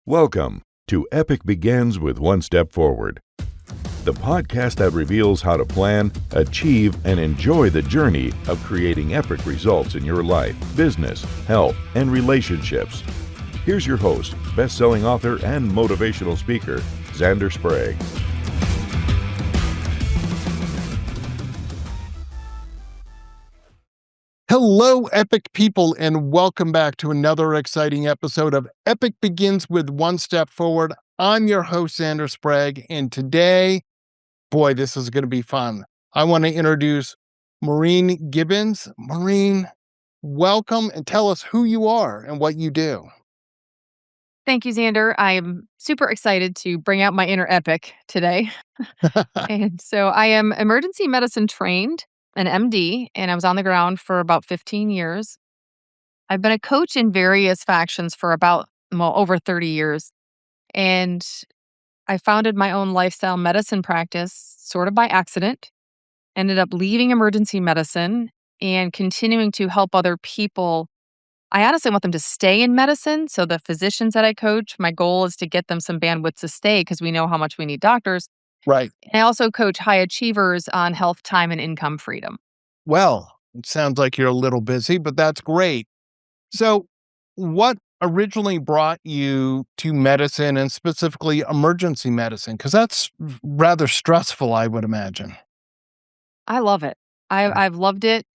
Welcome to Epic Begins with One Step Forward, the podcast that reveals how to plan, achieve, and enjoy the journey of creating epic results in your life, business, health, and relationships. Here's your host, best-selling author and motivational speaker, Xander Sprague. Hello, epic people, and welcome back to another exciting episode of Epic Begins with One Step Forward. I'm your host, Xander Sprague, and today, boy, this is going to be fun. I want to introduce Maureen Gibbons. Maureen, welcome, and tell us who you are and what you do. Thank you, Xander. I am super excited to bring out my inner epic today. And so I am emergency medicine trained, an MD, and I was on the ground for about 15 years. I've been a coach in various factions for over 30 years. And I founded my own lifestyle medicine practice sort of by accident, ended up leaving emergency medicine and continuing to help other people. I honestly want them to stay in medicine. So the physicians that I coach, my goal is to get them some bandwidth to stay because we know how much we need doctors. Right. And I also coach high achievers on health, time, and income freedom. Well, it sounds like you're a little busy, but that's great. So what originally brought you to medicine and specifically emergency medicine? Because that's rather stressful, I would imagine. I love it. I've loved it.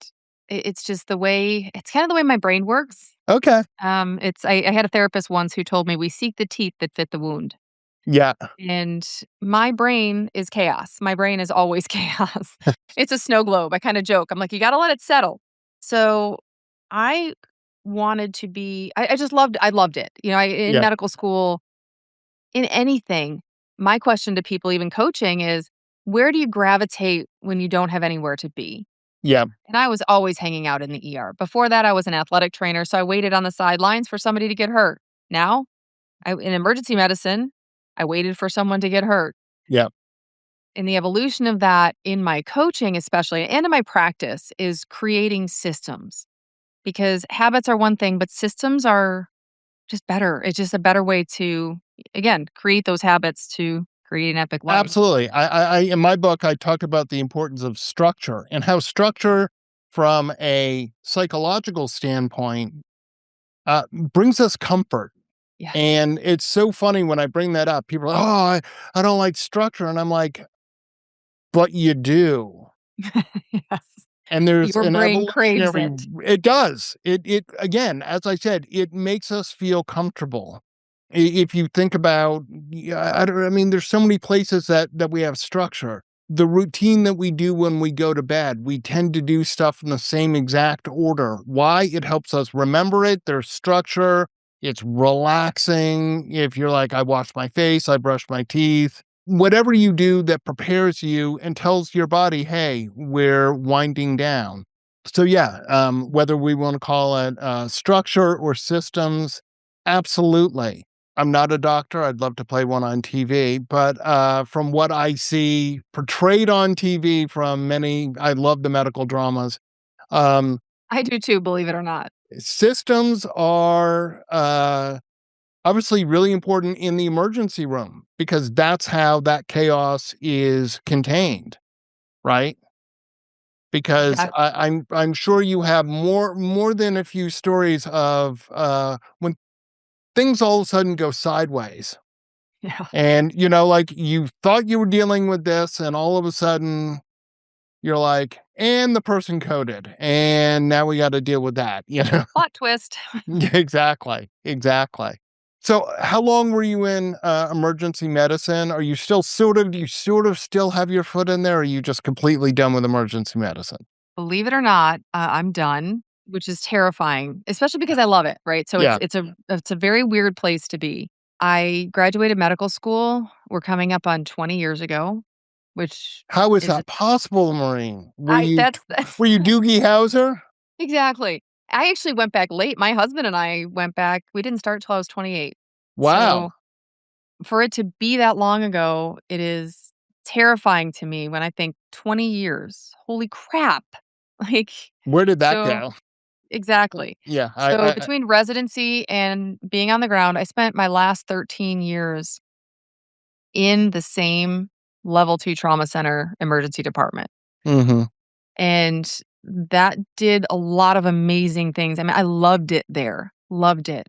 It's just it's kind of the way my brain works. Okay. I had a therapist once who told me we seek the teeth that fit the wound. Yeah. And my brain is chaos. My brain is always chaos. It's a snow globe. I kind of joke. I'm like, you got to let it settle. So I wanted to be, I loved it. In Yeah. medical school, in anything, my question to people, even coaching, is where do you gravitate when you don't have anywhere to be? Yeah. And I was always hanging out in the ER. Before that, I was an athletic trainer, so I waited on the sidelines for somebody to get hurt. Now, in emergency medicine, I waited for someone to get hurt. Yeah. And the evolution of that in my coaching, especially, and in my practice, is creating systems. Because habits are one thing, but systems are just better. It's just a better way to, again, create those habits to create an epic life. Absolutely. I in my book, I talk about the importance of structure and how structure from a psychological standpoint brings us comfort. Yes. And it's so funny when I bring that up. People are, I don't like structure. And I'm like, but you do. Yes. And there's Your an brain craves evolutionary, it. it does. It again, as I said, it makes us feel comfortable. If you think about, I mean, there's so many places that we have structure. The routine that we do when we go to bed, we tend to do stuff in the same exact order. Why? It helps us remember it. There's structure. It's relaxing. If you're like, I wash my face, I brush my teeth, whatever you do that prepares you and tells your body, hey, we're winding down. So yeah, whether we want to call it structure or systems, absolutely. I'm not a doctor. I'd love to play one on TV, but from what I see portrayed on TV from many, I love the medical dramas. Um, I do too, believe it or not. Systems are obviously really important in the emergency room because that's how that chaos is contained, right? Because Exactly. I'm sure you have more than a few stories of when things all of a sudden go sideways. Yeah. And, like you thought you were dealing with this, and all of a sudden you're like, and the person coded, and now we got to deal with that, Plot twist. Exactly. Exactly. So how long were you in emergency medicine? Are you still do you sort of still have your foot in there? Or are you just completely done with emergency medicine? Believe it or not, I'm done, which is terrifying, especially because I love it, right? So Yeah. it's a very weird place to be. I graduated medical school. We're coming up on 20 years ago, which How is is that possible, Maureen? I that's Were you Doogie Howser? exactly. I actually went back late. My husband and I went back. We didn't start till I was 28. Wow. So for it to be that long ago, it is terrifying to me when I think 20 years. Holy crap. Like Where did that so go? Exactly. Yeah. So between residency and being on the ground, I spent my last 13 years in the same level 2 trauma center emergency department. hmm And that did a lot of amazing things. I mean, I loved it there, loved it.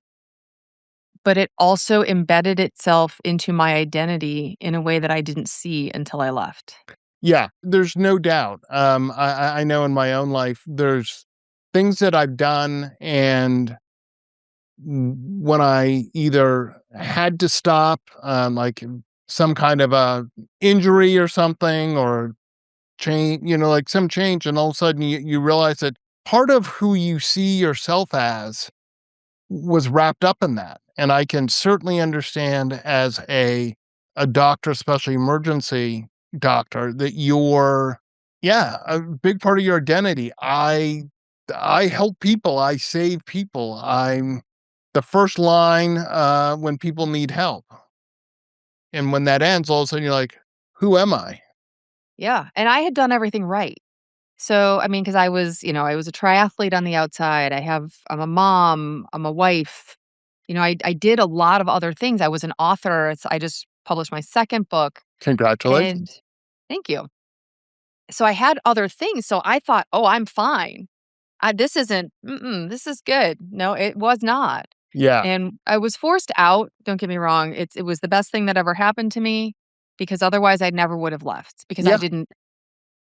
But it also embedded itself into my identity in a way that I didn't see until I left. Yeah, there's no doubt. I know in my own life, there's things that I've done, and when I either had to stop, like some kind of a injury or something, or change, like some change, and all of a sudden you realize that part of who you see yourself as was wrapped up in that. And I can certainly understand as a doctor, especially emergency doctor, that a big part of your identity. I help people, I save people. I'm the first line when people need help. And when that ends, all of a sudden you're like, who am I? Yeah, and I had done everything right. So, I mean, because I was a triathlete on the outside. I'm a mom, I'm a wife. I did a lot of other things. I was an author. I just published my second book, and Congratulations. thank you. So I had other things. So I thought, oh, I'm fine. This is good. No, it was not. Yeah. And I was forced out. Don't get me wrong. It was the best thing that ever happened to me because otherwise I never would have left because Yeah.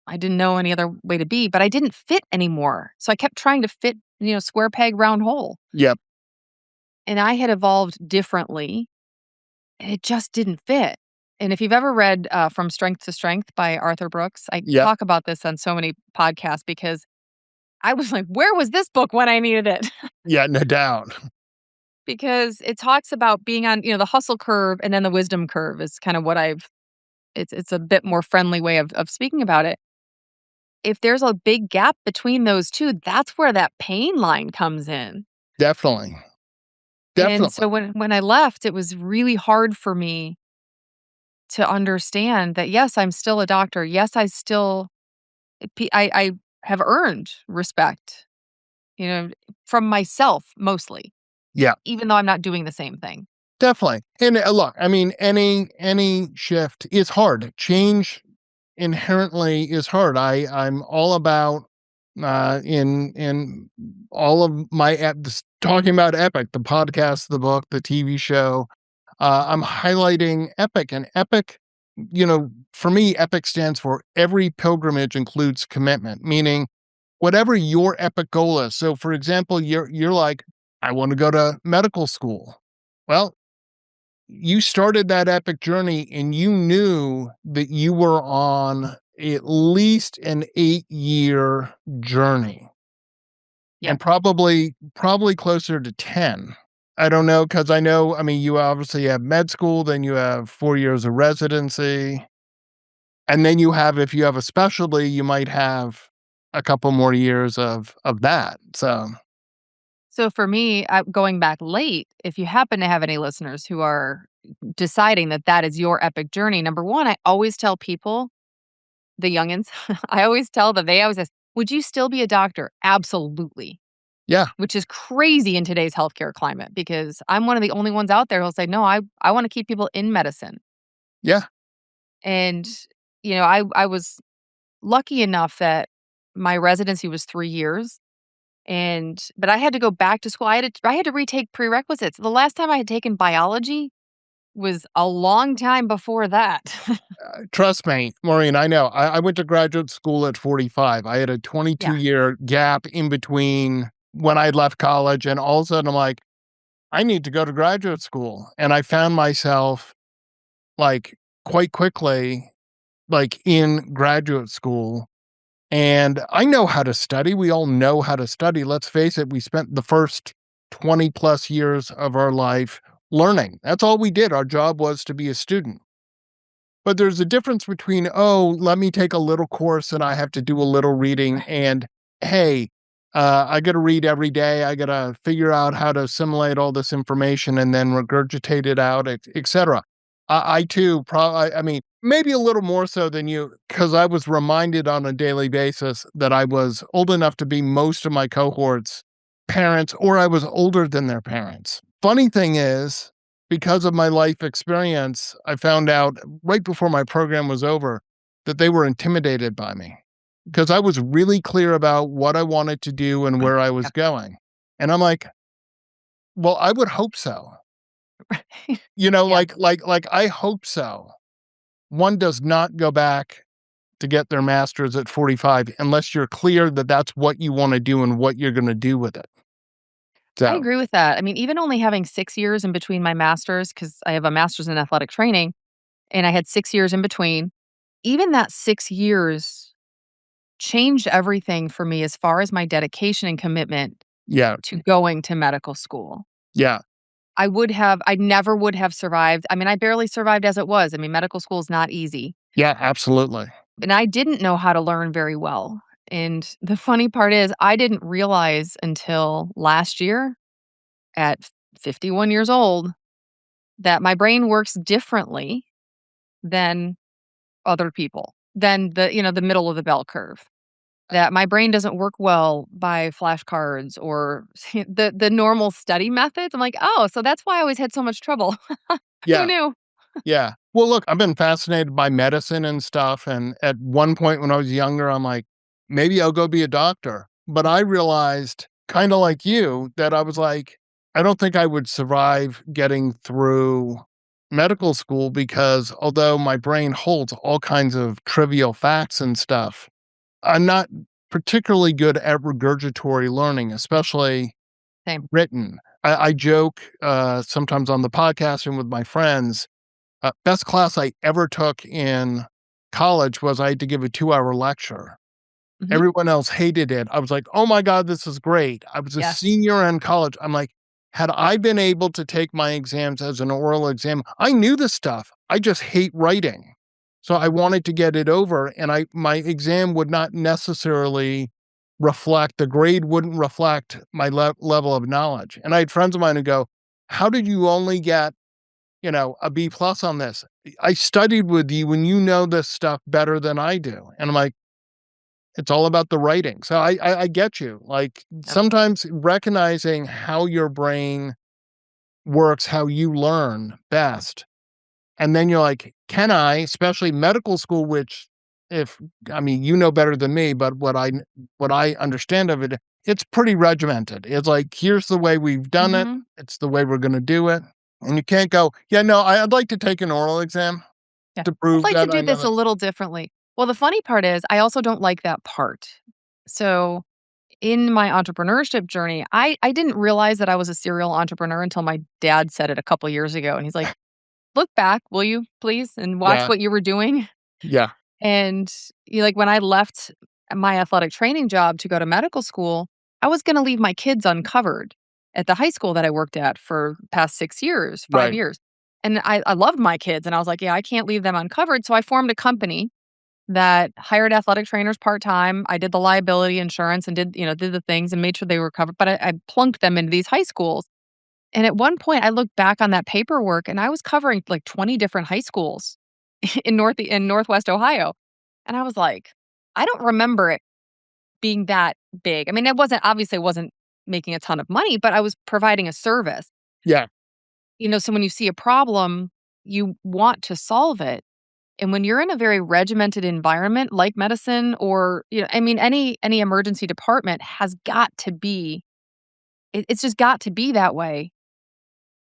I didn't know any other way to be, but I didn't fit anymore. So I kept trying to fit, square peg, round hole. Yep. And I had evolved differently. And it just didn't fit. And if you've ever read From Strength to Strength by Arthur Brooks, I Yep. talk about this on so many podcasts because I was like, where was this book when I needed it? Yeah. No doubt. Because it talks about being on, the hustle curve and then the wisdom curve is kind of what it's a bit more friendly way of speaking about it. If there's a big gap between those two, that's where that pain line comes in. Definitely. And so Definitely. when I left, it was really hard for me to understand that, yes, I'm still a doctor. Yes, I have earned respect, from myself mostly, Yeah. even though I'm not doing the same thing. Definitely. And look, I mean, any shift is hard. Change inherently is hard. I'm all about in all of my talking about Epic, the podcast, the book, the TV show. I'm highlighting Epic, and Epic. For me, Epic stands for every pilgrimage includes commitment, meaning whatever your epic goal is. So, for example, you're like, I want to go to medical school. Well, you started that epic journey and you knew that you were on at least an 8-year journey, Yep. and probably closer to 10. I don't know, because I mean, you obviously have med school, then you have 4 years of residency, and then if you have a specialty, you might have a couple more years of that. So for me, going back late, if you happen to have any listeners who are deciding that that is your epic journey, number one, I always tell people, the youngins, I always tell them, they always ask, would you still be a doctor? Absolutely. Yeah, Which is crazy in today's healthcare climate because I'm one of the only ones out there who'll say, no, I want to keep people in medicine. yeah, And, I was lucky enough that my residency was 3 years. But I had to go back to school. I had to retake prerequisites. The last time I had taken biology was a long time before that. trust me, Maureen, I know. I went to graduate school at 45. I had a 22 Yeah. year gap in between when I left college, and all of a sudden I'm like, I need to go to graduate school. And I found myself, like, quite quickly, like, in graduate school. And I know how to study. We all know how to study. Let's face it, we spent the first 20 plus years of our life learning. That's all we did. Our job was to be a student. But there's a difference between, oh, let me take a little course and I have to do a little reading, and hey, I got to read every day. I got to figure out how to assimilate all this information and then regurgitate it out, etc. I too, probably, I mean, maybe a little more so than you, because I was reminded on a daily basis that I was old enough to be most of my cohorts parents or I was older than their parents. Funny thing is, because of my life experience, I found out right before my program was over that they were intimidated by me because I was really clear about what I wanted to do and where I was Yep. going. And I'm like, well, I would hope so. Yeah. Like I hope so. One does not go back to get their master's at 45 unless you're clear that that's what you want to do and what you're going to do with it. I So, agree with that. I mean, even only having 6 years in between my masters, because I have a master's in athletic training, and I had 6 years in between, even that 6 years changed everything for me as far as my dedication and commitment yeah, to going to medical school. yeah, I never would have survived. I mean, I barely survived as it was. I mean, medical school is not easy. yeah, absolutely. And I didn't know how to learn very well. And the funny part is, I didn't realize until last year at 51 years old that my brain works differently than other people, than the middle of the bell curve. That my brain doesn't work well by flashcards or the normal study methods. I'm like, "Oh, so that's why I always had so much trouble." Who Yeah, knew? yeah. Well, look, I've been fascinated by medicine and stuff. And at one point when I was younger, I'm like, maybe I'll go be a doctor. But I realized, kind of like you, that I was like, I don't think I would survive getting through medical school because although my brain holds all kinds of trivial facts and stuff, I'm not particularly good at regurgitory learning, especially Same. written. I joke sometimes on the podcast and with my friends. Best class I ever took in college was I had to give a 2-hour lecture. Mhm. Everyone else hated it. I was like, "Oh my god, this is great." I was a Yes. senior in college. I'm like, had I been able to take my exams as an oral exam, I knew this stuff. I just hate writing. So I wanted to get it over, and my exam would not necessarily reflect the grade wouldn't reflect my level of knowledge. And I had friends of mine who go, "How did you only get a B plus on this? I studied with you and you know this stuff better than I do." And I'm like, it's all about the writing. So I get you. Like Yep. sometimes recognizing how your brain works, how you learn best. And then you're like, can I, especially medical school, which if I mean you know better than me, but what I understand of it, it's pretty regimented. It's like, here's the way we've done it. Mhm. It's the way we're gonna do it. And you can't go, yeah, no, I'd like to take an oral exam Yeah. to I'd prove like to that I do know this a that. little differently. Well, the funny part is I also don't like that part. So, in my entrepreneurship journey, I didn't realize that I was a serial entrepreneur until my dad said it a couple years ago, and he's like, "Look back, will you, please, and watch Yeah, what you were doing." yeah, And, like, when I left my athletic training job to go to medical school, I was gonna leave my kids uncovered at the high school that I worked at for past 6 years, 5 right, years. And I loved my kids, and I was like, "Yeah, I can't leave them uncovered." So I formed a company that hired athletic trainers part-time. I did the liability insurance and did the things and made sure they were covered, but I plunked them into these high schools. And at one point, I looked back on that paperwork, and I was covering, like, 20 different high schools in Northwest Ohio. And I was like, I don't remember it being that big. I mean, it wasn't making a ton of money, but I was providing a service. yeah, So when you see a problem, you want to solve it. And when you're in a very regimented environment like medicine or, I mean, any emergency department has got to be it's just got to be that way.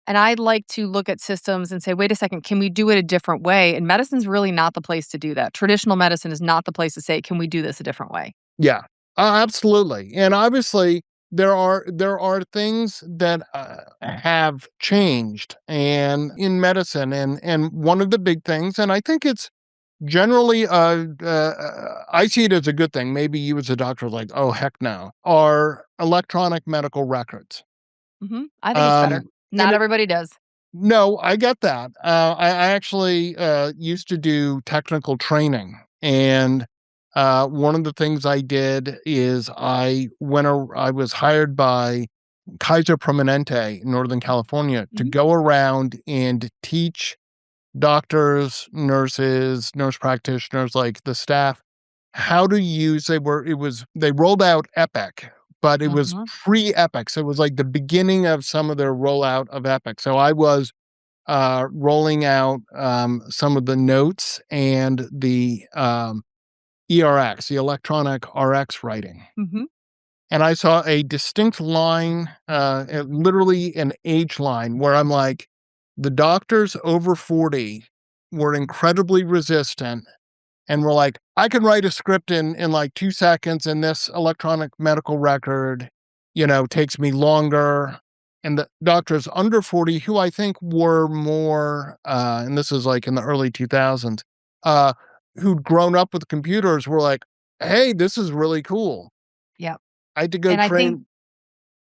And I'd like to look at systems and say, wait a second, can we do it a different way? And medicine's really not the place to do that. Traditional medicine is not the place to say, can we do this a different way? yeah, absolutely. And obviously, there are things that have changed, and in medicine, and one of the big things, and I think it's generally, I see it as a good thing. Maybe you as a doctor are like, oh heck no, are electronic medical records. I think it's better. Um, and Not everybody does. No, I get that. I actually used to do technical training, and one of the things I did is I was hired by Kaiser Permanente in Northern California to Mhm. go around and teach doctors, nurses, nurse practitioners, like the staff, how to use. They rolled out Epic but it was Mhm. pre-Epic. So it was like the beginning of some of their rollout of Epic. So I was rolling out some of the notes and the ERX, the electronic RX writing. Mhm. And I saw a distinct line, literally an age line, where I'm like, the doctors over 40 were incredibly resistant and were like, I can write a script in like 2 seconds, and this electronic medical record, takes me longer. And the doctors under 40, who I think were more, and this is like in the early 2000s, uh, who'd grown up with computers, were like, hey, this is really cool. Yep. I had to go And I think, train.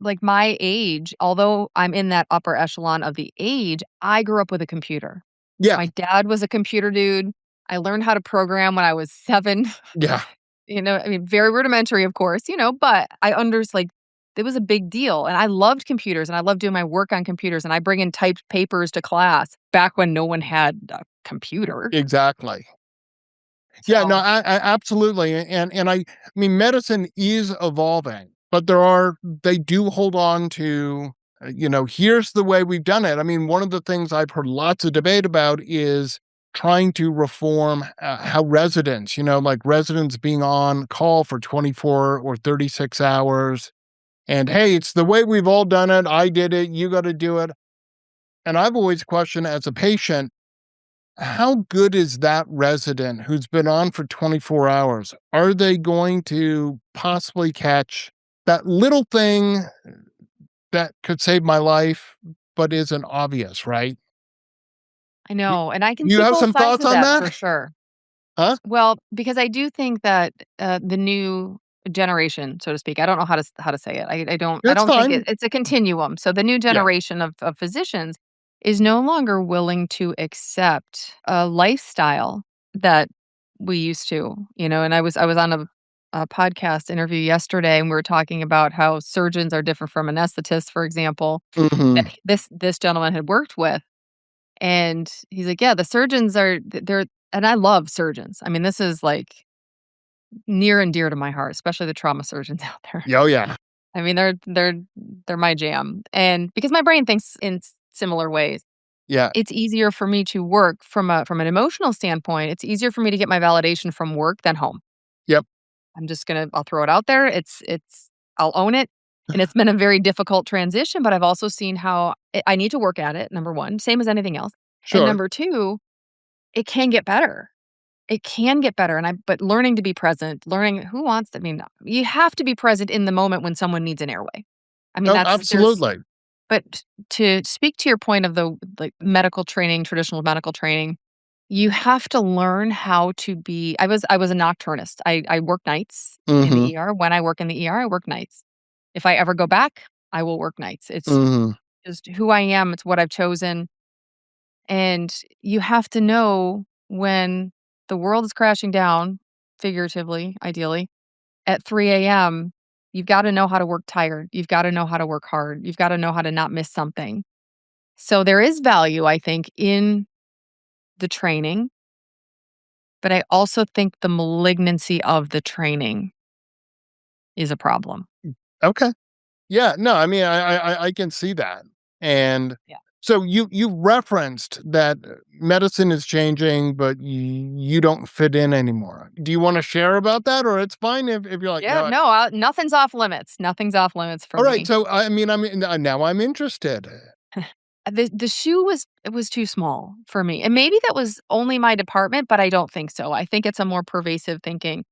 like, my age, although I'm in that upper echelon of the age, I grew up with a computer. Yeah, My dad was a computer dude. I learned how to program when I was 7. yeah, I mean, very rudimentary, of course, but I like, it was a big deal, and I loved computers, and I loved doing my work on computers, and I bring in typed papers to class back when no one had a computer. exactly. Yeah, no, So, I absolutely, and I mean, medicine is evolving, but they do hold on to, here's the way we've done it. I mean, one of the things I've heard lots of debate about is trying to reform how residents, like residents being on call for 24 or 36 hours, and hey, it's the way we've all done it. I did it. You got to do it. And I've always questioned as a patient, how good is that resident who's been on for 24 hours? Are they going to possibly catch that little thing that could save my life, but isn't obvious, right? I Do know, and I can you see have both some sides thoughts of on that for that? sure. Huh? Well, because I do think that, the new generation, so to speak, I don't know how to say it. I It's don't think fine. it's a continuum. So the new Yeah, generation of physicians is no longer willing to accept a lifestyle that we used to, and I was on a podcast interview yesterday, and we were talking about how surgeons are different from anesthetists, for example, that mhm. this gentleman had worked with. And he's like, "Yeah, the surgeons are they're," and I love surgeons. I mean, this is, like, near and dear to my heart, especially the trauma surgeons out there. Yeah, oh, yeah. I mean, they're my jam, and because my brain thinks in similar ways, Yeah, it's easier for me to work from an emotional standpoint, it's easier for me to get my validation from work than home. yep, I'll throw it out there. I'll own it, and it's been a very difficult transition, but I've also seen how I need to work at it, number 1, same as anything else, and sure. number 2, it can get better. It can get better, but learning to be present, learning who wants I mean, you have to be present in the moment when someone needs an airway. I mean, Oh, that's there's absolutely. but to speak to your point of the, like, medical training, traditional medical training, you have to learn how to be I was a nocturnist. I work nights in the Mhm, ER. When I work in the ER, I work nights. If I ever go back, I will work nights. It's mhm. just who I am, it's what I've chosen, and you have to know when the world is crashing down, figuratively, ideally, at 3 a.m., you've gotta know how to work tired. You've gotta know how to work hard. You've gotta know how to not miss something. So there is value, I think, in the training, but I also think the malignancy of the training is a problem. Okay. Yeah, no, I mean, I can see that, and Yeah. so you referenced that medicine is changing, but you don't fit in anymore. Do you wanna share about that, or it's fine if you're like, Yeah, "No, no, nothing's off limits. Nothing's off limits for alright, me. so, I mean, now I'm interested." The shoe was too small for me, and maybe that was only my department, but I don't think so. I think it's a more pervasive thinking.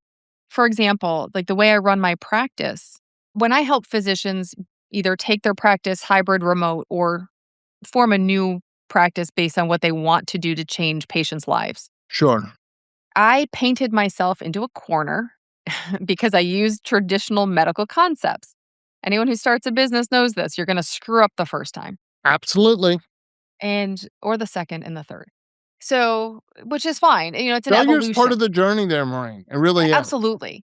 For example, like the way I run my practice, when I help physicians either take their practice hybrid remote or form a new practice based on what they want to do to change patients' lives, Sure. I painted myself into a corner because I used traditional medical concepts. Anyone who starts a business knows this. You're going to screw up the first time Absolutely. and or the second and the third. So, which is fine. It's an Failure's part evolution. of the journey there, Maureen. It really is. Absolutely.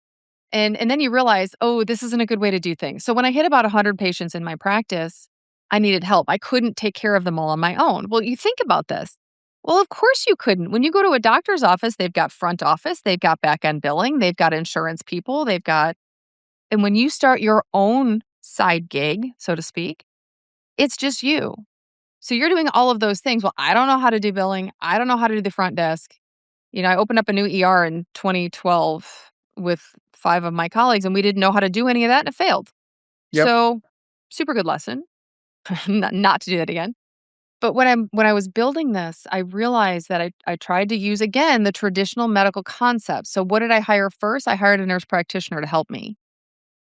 And then you realize, "Oh, this isn't a good way to do things." So when I hit about 100 patients in my practice, I needed help. I couldn't take care of them all on my own. Well, you think about this. Well, of course you couldn't. When you go to a doctor's office, they've got front office, they've got back end billing, they've got insurance people, they've got And when you start your own side gig, so to speak, it's just you. So you're doing all of those things. Well, I don't know how to do billing. I don't know how to do the front desk. I opened up a new ER in 2012 with 5 of my colleagues, and we didn't know how to do any of that, and it failed. Yep. So, super good lesson, not to do that again. But when I was building this, I realized that I tried to use, again, the traditional medical concepts. So what did I hire first? I hired a nurse practitioner to help me,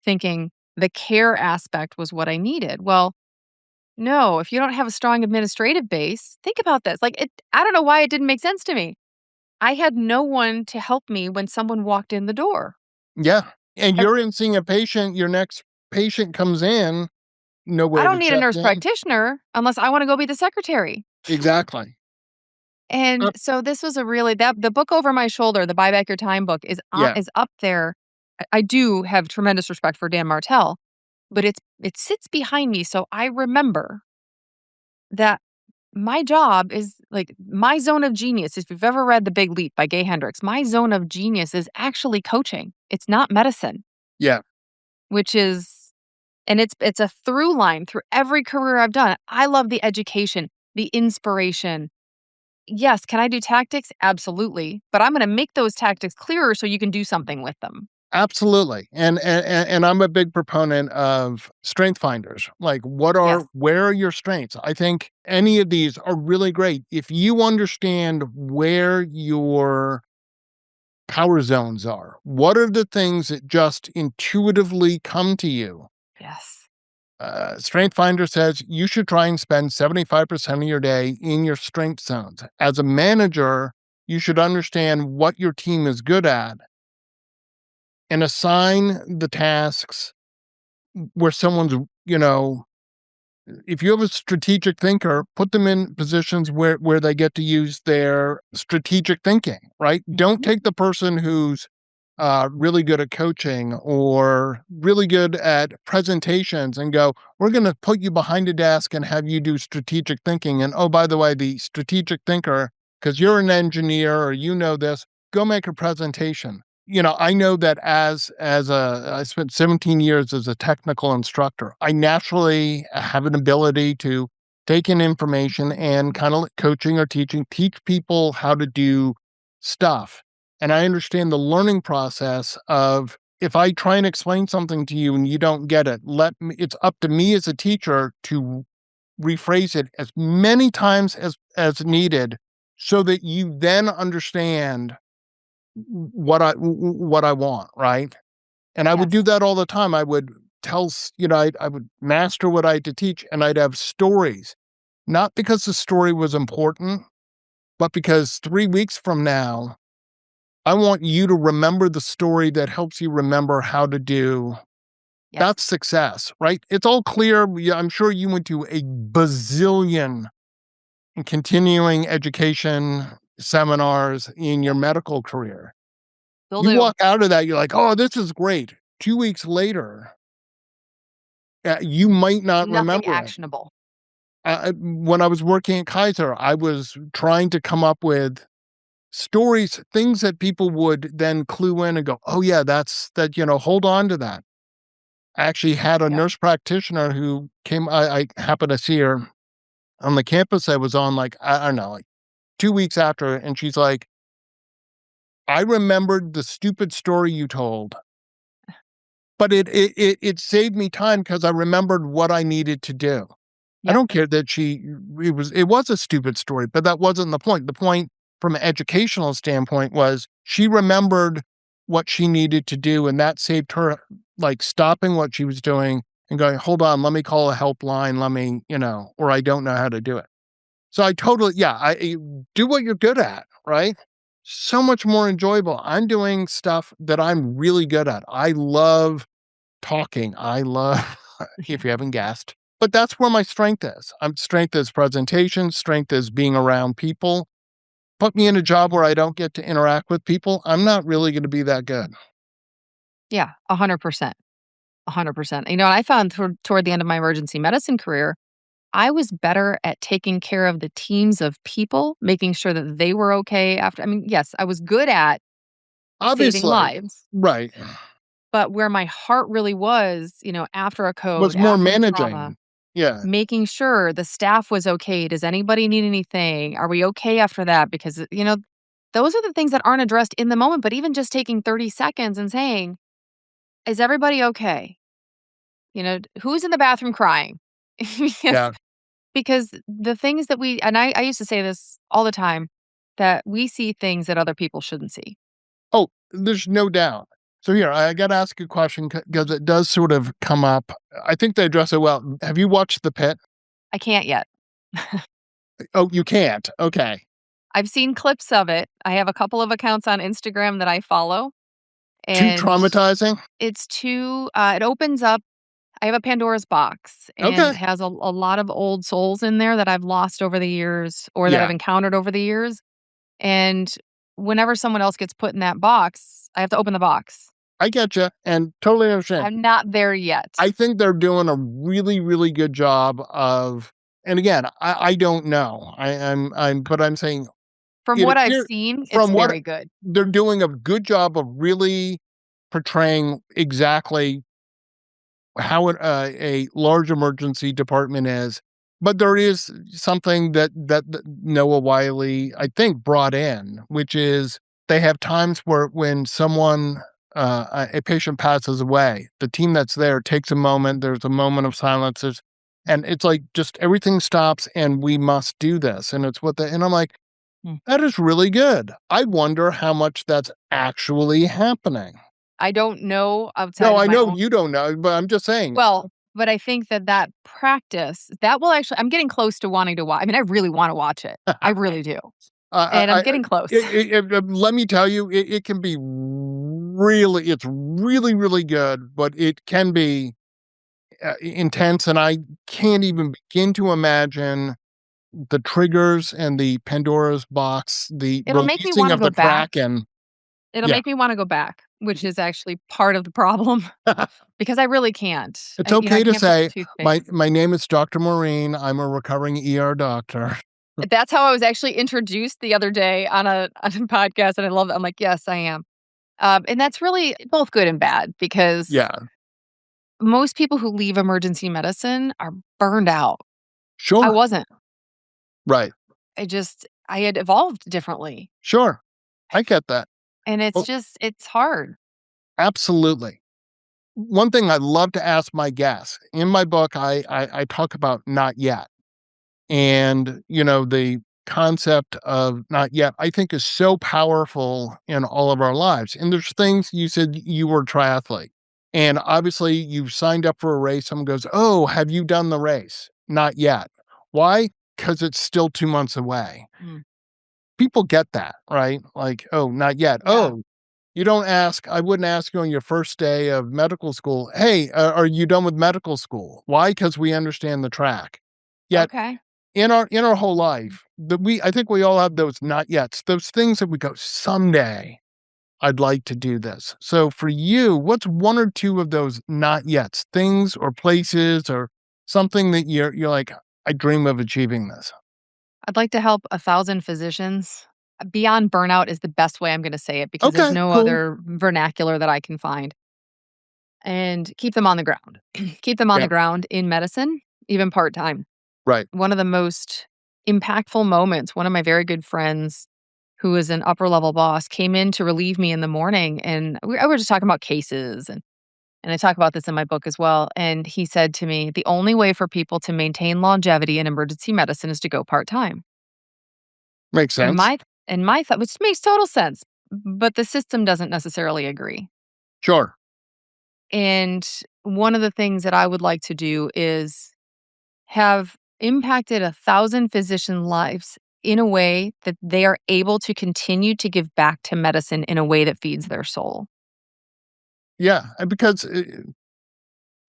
thinking the care aspect was what I needed. Well, no, if you don't have a strong administrative base, think about this. I don't know why it didn't make sense to me. I had no one to help me when someone walked in the door. Yeah. And I you're in seeing a patient, your next patient comes in, I nowhere don't to need a check nurse in. practitioner unless I wanna go be the secretary. Exactly. And Uh, so this was a really that the book over my shoulder, the Buy Back Your Time book yeah, is up there. I do have tremendous respect for Dan Martell, but it sits behind me, so I remember that my job is my zone of genius. If you've ever read The Big Leap by Gay Hendricks, my zone of genius is actually coaching. It's not medicine, yeah, which is and it's a through line through every career I've done. I love the education, the inspiration. Yes, can I do tactics? Absolutely. But I'm going to make those tactics clearer so you can do something with them. absolutely. And I'm a big proponent of strength finders. Like, Yes. where are your strengths? I think any of these are really great if you understand where your power zones are. What are the things that just intuitively come to you? Yes. Strength Finder says you should try and spend 75% of your day in your strength zones. As a manager, you should understand what your team is good at and assign the tasks where someone's, if you have a strategic thinker, put them in positions where they get to use their strategic thinking, right? Don't Mhm. take the person who's really good at coaching or really good at presentations and go, we're going to put you behind a desk and have you do strategic thinking. And oh, by the way, the strategic thinker, because you're an engineer or you know this, go make a presentation. I know that I spent 17 years as a technical instructor. I naturally have an ability to take in information and kind of like coaching or teaching, teach people how to do stuff. And I understand the learning process of if I try and explain something to you and you don't get it, it's up to me as a teacher to rephrase it as many times as needed so that you then understand what I want, right? And I would do Yes. that all the time. I would I would master what I had to teach and I'd have stories, not because the story was important, but because 3 weeks from now, I want you to remember the story that helps you remember how to do Yes. that's success, right? It's all clear. Yeah, I'm sure you went to a bazillion continuing education seminars in your medical career. Still You do. walk out of that, you're like, "Oh, this is great." 2 weeks later, you might not Nothing remember it. actionable. When I was working at Kaiser, I was trying to come up with stories, things that people would then clue in and go, "Oh, yeah, hold on to that." I actually had a Yep. nurse practitioner who came I happened to see her on the campus I was on, like, I don't know, like, 2 weeks after, and she's like, "I remembered the stupid story you told, but it saved me time because I remembered what I needed to do." I Yep. don't care that it was a stupid story, but that wasn't the point. The point from an educational standpoint was she remembered what she needed to do, and that saved her, like, stopping what she was doing and going, "Hold on, let me call a helpline, or I don't know how to do it." So I totally do what you're good at, right? So much more enjoyable. I'm doing stuff that I'm really good at. I love talking. I love if you haven't guessed, but that's where my strength is. Strength is presentation, strength is being around people. Put me in a job where I don't get to interact with people, I'm not really gonna be that good. Yeah, 100%. 100%. And I found toward the end of my emergency medicine career, I was better at taking care of the teams of people, making sure that they were okay after. I mean, yes, I was good at saving Obviously. lives, Right. But where my heart really was, after a Was code, more after a managing. trauma, Yeah. making sure the staff was okay. Does anybody need anything? Are we okay after that? Because, those are the things that aren't addressed in the moment, but even just taking 30 seconds and saying, is everybody okay? Who's in the bathroom crying? Because Yeah. because the things that and I used to say this all the time, that we see things that other people shouldn't see. Oh, there's no doubt. So here, I got to ask you a question because it does sort of come up. I think they address it well. Have you watched The Pit? I can't yet. Oh, you can't. Okay. I've seen clips of it. I have a couple of accounts on Instagram that I follow, Too and traumatizing? it's too it opens up. I have a Pandora's box, and Okay. it has a lot of old souls in there that I've lost over the years or that I've Yeah, encountered over the years, and whenever someone else gets put in that box, I have to open the box. I get you and totally understand. I'm not there yet. I think they're doing a really, really good job of, and again, I don't know. But I'm saying From it what I've appears seen, it's from what very good. they're doing a good job of really portraying exactly how a large emergency department is. But there is something that Noah Wiley, I think, brought in, which is they have times where when someone, a patient passes away, the team that's there takes a moment. There's a moment of silence. And it's like just everything stops and we must do this. And it's and I'm like, Mm. that is really good. I wonder how much that's actually happening. I don't know outside No, of I my know own. you don't know, but I'm just saying. Well, but I think that practice, that will actually, I'm getting close to wanting to watch. I mean, I really wanna watch it. I really do. And I'm getting close. Let me tell you, it can be it's really, really good, but it can be intense. And I can't even begin to imagine the triggers and the Pandora's box, the It'll make me releasing wanna of go the back. Kraken. It'll Yeah. make me wanna go back, which is actually part of the problem because I really can't. It's I okay to can't put the say, toothpaste. my name is Dr. Maureen. I'm a recovering ER doctor. That's how I was actually introduced the other day on a podcast, and I love it. I'm like, "Yes, I am." And that's really both good and bad because Yeah, most people who leave emergency medicine are burned out. I sure. wasn't. Right. I had evolved differently, Sure. I get that. and Well, it's hard. absolutely. One thing I love to ask my guests in my book, I talk about not yet. And, the concept of not yet, I think is so powerful in all of our lives. And there's things you said you were a triathlete. And obviously you signed up for a race. Someone goes, oh, have you done the race? Not yet. Why? Because it's still 2 months away. Mm, People get that, right? Like, oh, not yet. yeah. Oh, you don't ask. I wouldn't ask you on your first day of medical school, hey, are you done with medical school? Why? Because we understand the track. Yet Okay. in our whole life, I think we all have those not yets, those things that we go, someday I'd like to do this. So for you, what's one or two of those not yets, things or places or something that you're like, I dream of achieving this? I'd like to help 1,000 physicians. Beyond burnout is the best way I'm gonna say it because there's Okay, no cool. other vernacular that I can find. And keep them on the ground. Keep them on the Yeah, ground in medicine, even part-time. right. One of the most impactful moments, one of my very good friends who is an upper level boss came in to relieve me in the morning, and I were just talking about cases, and I talk about this in my book as well, and he said to me, "The only way for people to maintain longevity in emergency medicine is to go part-time." Makes And sense. my thought, which makes total sense, but the system doesn't necessarily agree. Sure. And one of the things that I would like to do is have impacted 1,000 physician lives in a way that they are able to continue to give back to medicine in a way that feeds their soul. Yeah. And because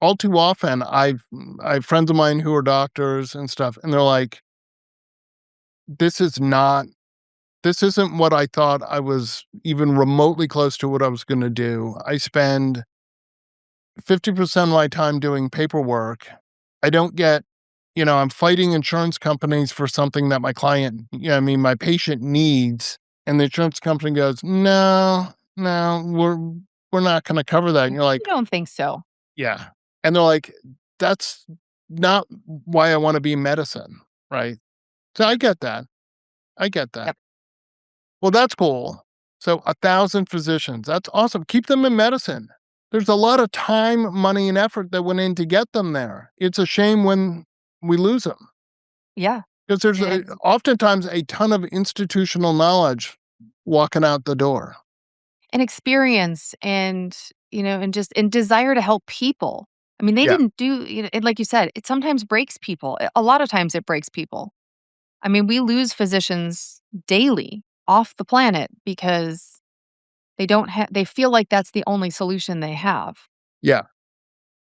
all too often I have friends of mine who are doctors and stuff, and they're like, this is not this isn't what I thought I was even remotely close to what I was going to do. I spend 50% of my time doing paperwork. I don't get, I'm fighting insurance companies for something that my client, my patient needs. And the insurance company goes, no, we're not going to cover that. And you're I like, don't think so. yeah. And they're like, that's not why I want to be in medicine. Right. So I get that. I get that. Yep. Well, that's cool. So 1,000 physicians. That's awesome. Keep them in medicine. There's a lot of time, money, and effort that went in to get them there. It's a shame when we lose them Yeah. because there's And oftentimes a ton of institutional knowledge walking out the door. and experience and, and just and desire to help people. I mean, they Yeah. didn't do, and like you said, it sometimes breaks people. A lot of times it breaks people. I mean, we lose physicians daily off the planet because they feel like that's the only solution they have. Yeah.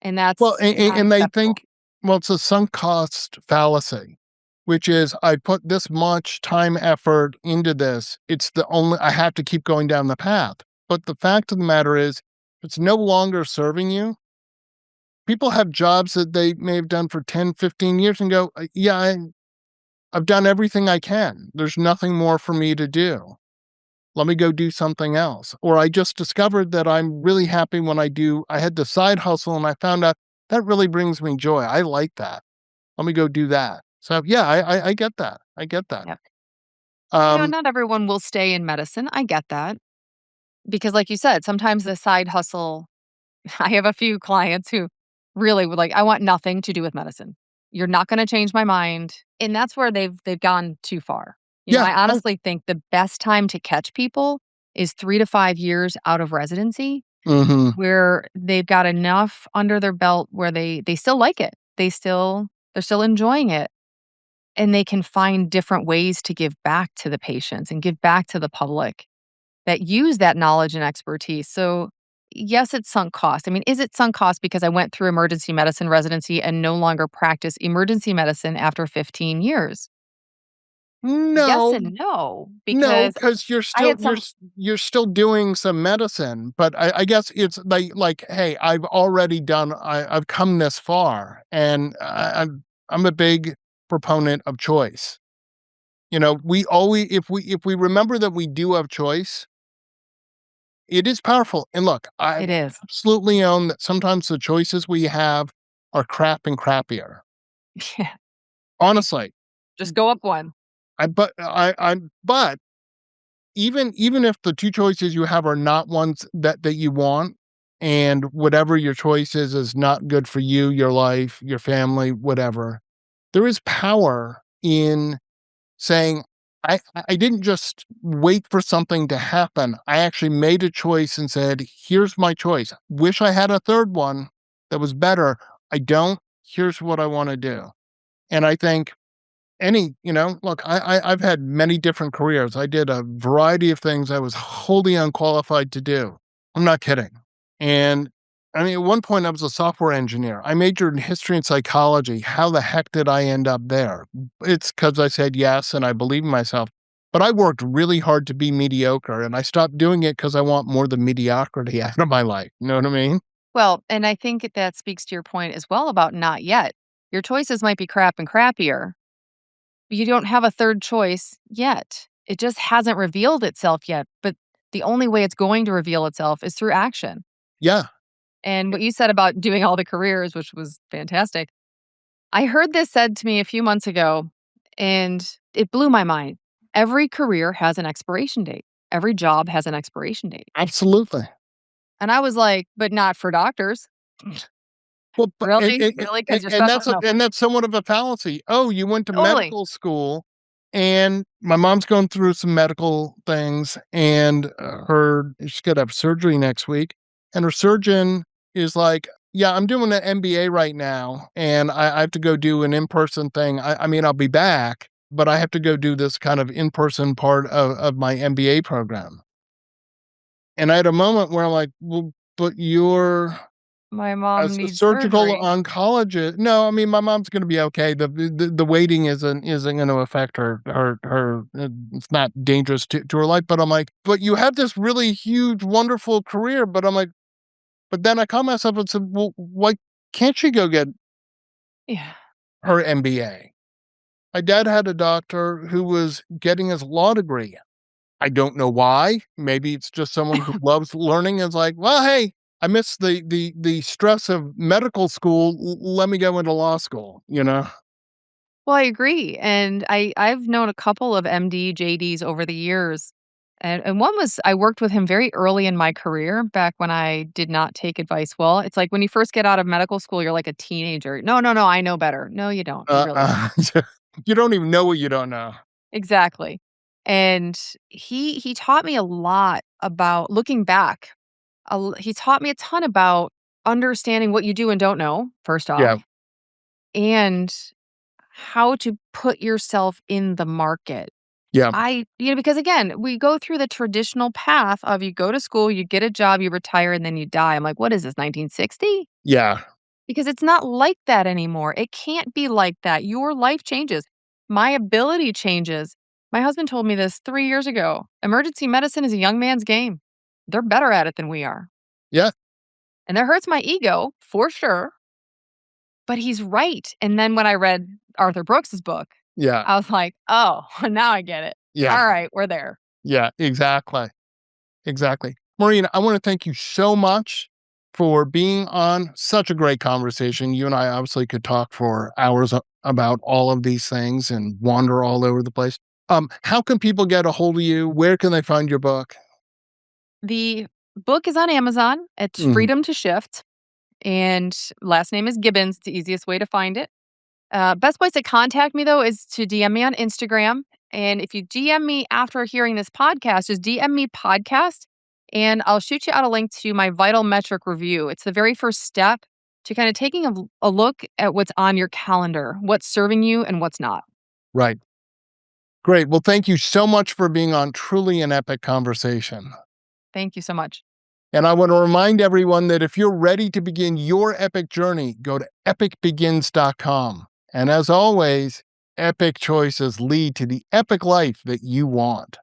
And Well, that's not and they acceptable. think, well, it's a sunk cost fallacy, which is I put this much time, effort into this. It's the only, I have to keep going down the path. But the fact of the matter is, it's no longer serving you. People have jobs that they may have done for 10, 15 years and go, yeah, I've done everything I can. There's nothing more for me to do. Let me go do something else. Or I just discovered that I'm really happy when I had the side hustle and I found out that really brings me joy. I like that. Let me go do that. So yeah, I get that. I get that. Yep. Um, Not everyone will stay in medicine. I get that. Because like you said, sometimes the side hustle I have a few clients who really would like, "I want nothing to do with medicine. You're not gonna change my mind." And that's where they've gone too far. yeah. I honestly think the best time to catch people is 3 to 5 years out of residency Hmm. where they've got enough under their belt where they still like it. They're still enjoying it, and they can find different ways to give back to the patients and give back to the public that use that knowledge and expertise. So, yes, it's sunk cost. I mean, is it sunk cost because I went through emergency medicine residency and no longer practice emergency medicine after 15 years? Yes No, and no, no, because because I had some you're still doing some medicine, but I guess it's like hey, I've come this far, and I'm a big proponent of choice. We always if we remember that we do have choice, it is powerful. And look, I it is. absolutely own that sometimes the choices we have are crap and crappier. Yeah, Honestly, just go up one. but even if the two choices you have are not ones that you want, and whatever your choice is not good for you, your life, your family, whatever, there is power in saying, I didn't just wait for something to happen. I actually made a choice and said, here's my choice. Wish I had a third one that was better. I don't. Here's what I want to do. And I think look, I've had many different careers. I did a variety of things I was wholly unqualified to do. I'm not kidding. And I mean, at one point I was a software engineer. I majored in history and psychology. How the heck did I end up there? It's because I said yes and I believe in myself. But I worked really hard to be mediocre, and I stopped doing it because I want more than mediocrity out of my life. You know what I mean? Well, and I think that speaks to your point as well about not yet. Your choices might be crap and crappier. You don't have a third choice yet. It just hasn't revealed itself yet, but the only way it's going to reveal itself is through action. Yeah. And what you said about doing all the careers, which was fantastic. I heard this said to me a few months ago, and it blew my mind. Every career has an expiration date. Every job has an expiration date. Absolutely. And I was like, but not for doctors. Well, but Really? Really? Because you're special? No. and that's somewhat of a fallacy. Oh, you went to Totally. medical school, and my mom's going through some medical things, and she's gonna have surgery next week, and her surgeon is like, "Yeah, I'm doing an MBA right now, and I have to go do an in-person thing. I mean, I'll be back, but I have to go do this kind of in-person part of my MBA program." And I had a moment where I'm like, "Well, but you're." My As mom a needs surgical surgery. oncologist, no, I mean, my mom's gonna be okay. The waiting isn't gonna affect it's not dangerous to her life, but I'm like, "But you have this really huge, wonderful career," but I'm like, but then I caught myself and said, "Well, why can't she go get Yeah. her MBA?" My dad had a doctor who was getting his law degree. I don't know why. Maybe it's just someone who loves learning and is like, well, hey, I missed the stress of medical school. Let me go into law school, Well, I agree, and I've known a couple of MD, JDs over the years, and one was I worked with him very early in my career back when I did not take advice well. It's like when you first get out of medical school, you're like a teenager. No, no, no, I know better. No, you don't. You really don't. You don't even know what you don't know. Exactly. And he taught me a lot about looking back. He taught me a ton about understanding what you do and don't know, first Yeah. off, and how to put yourself in the market. Yeah. Because again, we go through the traditional path of you go to school, you get a job, you retire, and then you die. I'm like, what is this, 1960? Yeah. Because it's not like that anymore. It can't be like that. Your life changes. My ability changes. My husband told me this 3 years ago. Emergency medicine is a young man's game. They're better at it than we are. Yeah. And that hurts my ego for sure. But he's right. And then when I read Arthur Brooks's book, Yeah. I was like, oh, now I get it. Yeah. All right, we're there. Yeah, exactly. Exactly. Maureen, I want to thank you so much for being on such a great conversation. You and I obviously could talk for hours about all of these things and wander all over the place. How can people get a hold of you? Where can they find your book? The book is on Amazon. It's Mhm. Freedom to Shift. And last name is Gibbons. It's the easiest way to find it. Best place to contact me, though, is to DM me on Instagram. And if you DM me after hearing this podcast, just DM me podcast, and I'll shoot you out a link to my vital metric review. It's the very first step to kind of taking a look at what's on your calendar, what's serving you and what's not. Right. Great. Well, thank you so much for being on truly an epic conversation. Thank you so much. And I want to remind everyone that if you're ready to begin your epic journey, go to epicbegins.com. And as always, epic choices lead to the epic life that you want.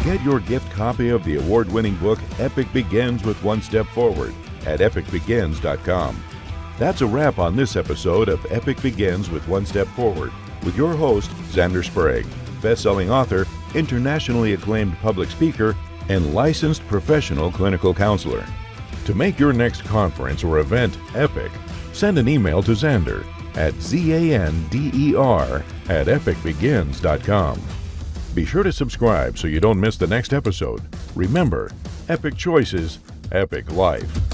Get your gift copy of the award-winning book Epic Begins with One Step Forward at epicbegins.com. That's a wrap on this episode of Epic Begins with One Step Forward with your host, Xander Sprague, best-selling author, internationally acclaimed public speaker, and licensed professional clinical counselor. To make your next conference or event epic, send an email to Xander at zander@epicbegins.com. Be sure to subscribe so you don't miss the next episode. Remember, epic choices, epic life.